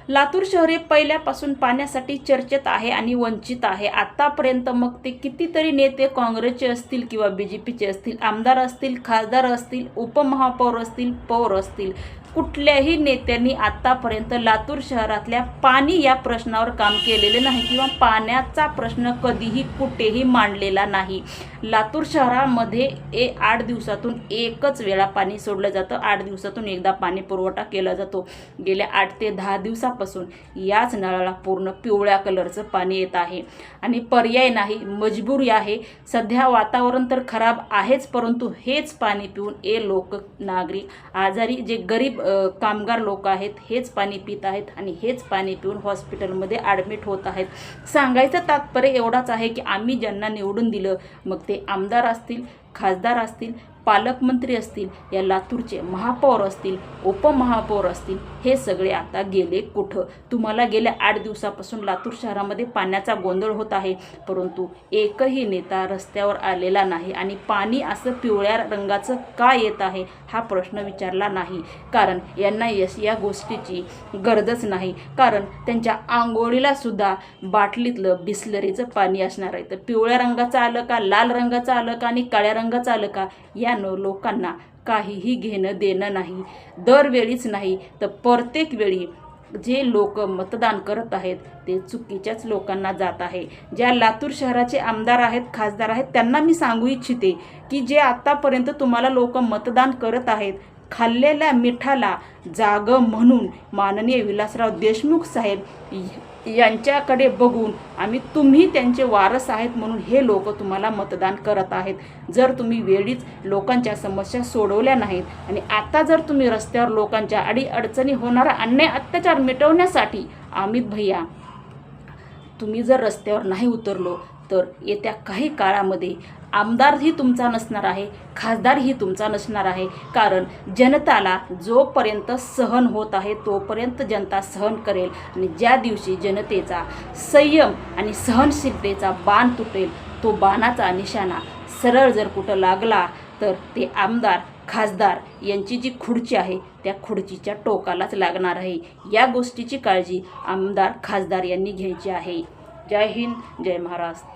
लातूर शहर हे पहिल्यापासून पाण्यासाठी चर्चेत आहे आणि वंचित आहे। आतापर्यंत मग ते कितीतरी नेते काँग्रेसचे असतील किंवा बीजेपीचे असतील, आमदार असतील, खासदार असतील, उपमहापौर असतील, पौर असतील, कुठल्याही नेत्यांनी आतापर्यंत लातूर शहरातल्या पाणी या प्रश्नावर काम केलेले नाही किंवा पाण्याचा प्रश्न कधीही कुठेही मांडलेला नाही। लातूर शहरामध्ये 8 दिवसातून एकच वेळा पाणी सोडलं जातं, 8 दिवसातून एकदा पाणी पुरवठा केला जातो। गेल्या 8 ते 10 दिवसापासून याच नळाला पूर्ण पिवळ्या कलरचं पाणी येत आहे आणि पर्याय नाही, मजबुरी आहे। सध्या वातावरण तर खराब आहेच, परंतु हेच पाणी पिऊन लोक, नागरिक, आजारी जे गरीब कामगार लोक आहेत हेच पाणी पित आहेत आणि हेच पाणी पिऊन हॉस्पिटलमध्ये ॲडमिट होत आहेत। सांगायचं तात्पर्य एवढाच आहे की आम्ही ज्यांना निवडून दिलं, मग ते आमदार असतील, खासदार असतील, पालकमंत्री असतील, या लातूरचे महापौर असतील, उपमहापौर असतील, हे सगळे आता गेले कुठं? तुम्हाला गेल्या 8 दिवसापासून लातूर शहरामध्ये पाण्याचा गोंधळ होत आहे, परंतु एकही नेता रस्त्यावर आलेला नाही आणि पाणी असं पिवळ्या रंगाचं का येत आहे हा प्रश्न विचारला नाही। कारण यांना या गोष्टीची गरजच नाही, कारण त्यांच्या आंघोळीला सुद्धा बाटलीतलं बिस्लरीचं पाणी असणार आहे। तर पिवळ्या रंगाचं आलं का, लाल रंगाचं आलं का आणि काळ्या रंगाचं आलं का, यानं लोकांना काहीही घेणं देणं नाही। दरवेळीच नाही तर प्रत्येक वेळी जे लोक मतदान करत आहेत ते चुकीच्याच लोकांना जात आहे। ज्या लातूर शहराचे आमदार आहेत, खासदार आहेत, त्यांना मी सांगू इच्छिते की जे आतापर्यंत तुम्हाला लोक मतदान करत आहेत, खाल्लेल्या मिठाला जाग म्हणून माननीय विलासराव देशमुख साहेब यांच्याकडे बघून तुम्ही त्यांचे वारस आहेत म्हणून हे लोक तुम्हाला मतदान करत आहेत। जर तुम्ही वेळीच लोकांच्या समस्या सोडवल्या नाहीत आणि आता जर तुम्ही रस्त्यावर लोकांच्या अडीअडचणी, होणारा अन्याय, अत्याचार मिटवण्यासाठी अमित भैया तुम्ही जर रस्त्यावर नाही उतरलो तर येत्या काही काळामध्ये आमदारही तुमचा नसणार आहे, खासदारही तुमचा नसणार आहे। कारण जनताला जोपर्यंत सहन होत आहे तोपर्यंत जनता सहन करेल आणि ज्या दिवशी जनतेचा संयम आणि सहनशीलतेचा बाण तुटेल, तो बाणाचा निशाणा सरळ जर कुठं लागला तर ते आमदार, खासदार यांची जी खुर्ची आहे त्या खुर्चीच्या टोकालाच लागणार आहे। या गोष्टीची काळजी आमदार, खासदार यांनी घ्यायची आहे। जय हिंद, जय महाराष्ट्र।